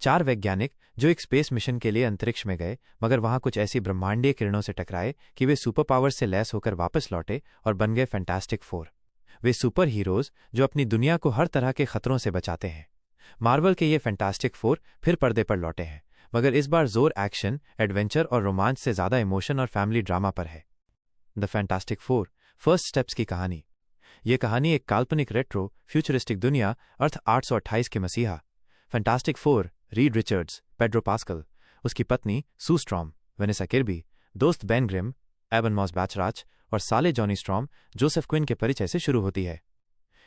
4 वैज्ञानिक जो एक स्पेस मिशन के लिए अंतरिक्ष में गए, मगर वहां कुछ ऐसी ब्रह्मांडीय किरणों से टकराए कि वे सुपर पावर से लैस होकर वापस लौटे और बन गए फैंटास्टिक फोर। वे सुपर हीरोज जो अपनी दुनिया को हर तरह के खतरों से बचाते हैं। मार्वल के ये फैंटास्टिक फोर फिर पर्दे पर लौटे हैं, मगर इस बार जोर एक्शन, एडवेंचर और रोमांच से ज्यादा इमोशन और फैमिली ड्रामा पर है। The fantastic four first steps की कहानी। ये कहानी एक काल्पनिक रेट्रो फ्यूचरिस्टिक दुनिया अर्थ 828 के मसीहा fantastic four, Reed Richards, Pedro pascal, उसकी पत्नी सू स्ट्रॉम, वेनेसा किर्बी, दोस्त बेन ग्रिम, एबन मॉस बैचराच और साले जॉनी स्ट्रॉम, जोसेफ क्विन के परिचय से शुरू होती है।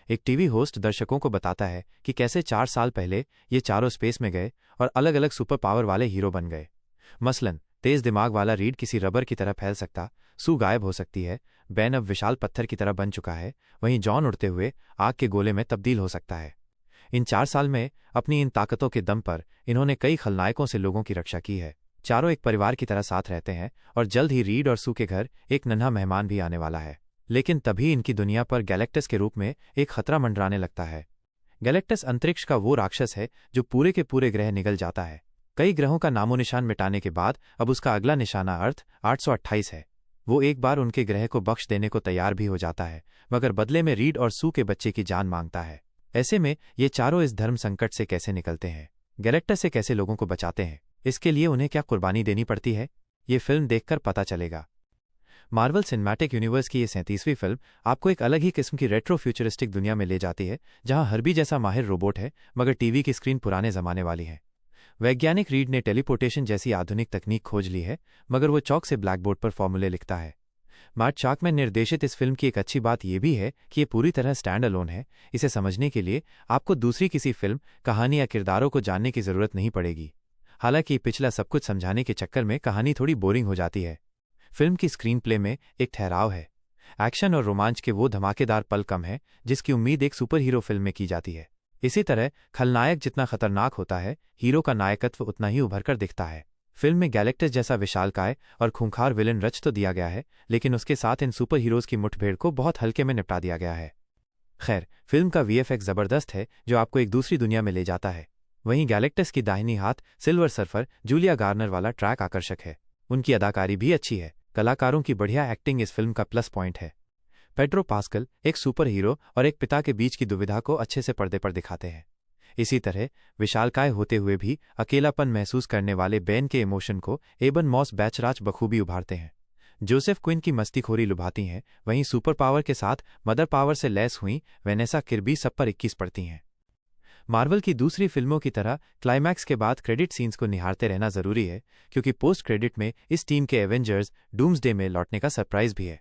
एक टीवी होस्ट दर्शकों को बताता है कि कैसे 4 साल पहले ये चारों स्पेस में गए और अलग अलग सुपर पावर वाले हीरो बन गए। मसलन तेज दिमाग वाला रीड किसी रबर की तरह फैल सकता, सू गायब हो सकती है, बेन अब विशाल पत्थर की तरह बन चुका है, वहीं जॉन उड़ते हुए आग के गोले में तब्दील हो सकता है। इन 4 साल में अपनी इन ताकतों के दम पर इन्होंने कई खलनायकों से लोगों की रक्षा की है। चारों एक परिवार की तरह साथ रहते हैं और जल्द ही रीड और सू के घर एक नन्हा मेहमान भी आने वाला है। लेकिन तभी इनकी दुनिया पर गैलेक्टस के रूप में एक खतरा मंडराने लगता है। गैलेक्टस अंतरिक्ष का वो राक्षस है जो पूरे के पूरे ग्रह निगल जाता है। कई ग्रहों का नामो निशान मिटाने के बाद अब उसका अगला निशाना अर्थ 828 है। वो एक बार उनके ग्रह को बख्श देने को तैयार भी हो जाता है, मगर बदले में रीड और सू के बच्चे की जान मांगता है। ऐसे में ये चारों इस धर्म संकट से कैसे निकलते हैं, गैलेक्टस से कैसे लोगों को बचाते हैं, इसके लिए उन्हें क्या कुर्बानी देनी पड़ती है, ये फिल्म देखकर पता चलेगा। मार्वल सिनेमैटिक यूनिवर्स की ये 37वीं फिल्म आपको एक अलग ही किस्म की रेट्रो फ्यूचरिस्टिक दुनिया में ले जाती है, जहां हर्बी जैसा माहिर रोबोट है, मगर टीवी की स्क्रीन पुराने जमाने वाली है। वैज्ञानिक रीड ने टेलीपोर्टेशन जैसी आधुनिक तकनीक खोज ली है, मगर वो चौक से ब्लैकबोर्ड पर फॉर्मूले लिखता है। मैट चाकमैन निर्देशित इस फिल्म की एक अच्छी बात यह भी है कि ये पूरी तरह स्टैंड अलोन है। इसे समझने के लिए आपको दूसरी किसी फिल्म, कहानी या किरदारों को जानने की जरूरत नहीं पड़ेगी। हालांकि पिछला सब कुछ समझाने के चक्कर में कहानी थोड़ी बोरिंग हो जाती है। फिल्म की स्क्रीन प्ले में एक ठहराव है। एक्शन और रोमांच के वो धमाकेदार पल कम है जिसकी उम्मीद एक सुपर हीरो फिल्म में की जाती है। इसी तरह खलनायक जितना खतरनाक होता है, हीरो का नायकत्व उतना ही उभरकर दिखता है। फिल्म में गैलेक्टस जैसा विशालकाय और खूंखार विलन रच तो दिया गया है, लेकिन उसके साथ इन सुपर हीरोज की मुठभेड़ को बहुत हल्के में निपटा दिया गया है। खैर, फिल्म का वीएफएक्स जबरदस्त है जो आपको एक दूसरी दुनिया में ले जाता है। वहीं गैलेक्टस की दाहिनी हाथ सिल्वर सर्फर जूलिया गार्नर वाला ट्रैक आकर्षक है। उनकी अदाकारी भी अच्छी है। कलाकारों की बढ़िया एक्टिंग इस फिल्म का प्लस पॉइंट है। पेड्रो पास्कल एक सुपर हीरो और एक पिता के बीच की दुविधा को अच्छे से पर्दे पर दिखाते हैं। इसी तरह विशालकाय होते हुए भी अकेलापन महसूस करने वाले बेन के इमोशन को एबन मॉस बैचराच बखूबी उभारते हैं। जोसेफ क्विन की मस्तीखोरी लुभाती हैं, वहीं सुपर पावर के साथ मदर पावर से लैस हुई वेनेसा किर्बी सब पर 21 पड़ती हैं। मार्वल की दूसरी फिल्मों की तरह क्लाइमैक्स के बाद क्रेडिट सीन्स को निहारते रहना जरूरी है, क्योंकि पोस्ट क्रेडिट में इस टीम के एवेंजर्स डूम्सडे में लौटने का सरप्राइज भी है।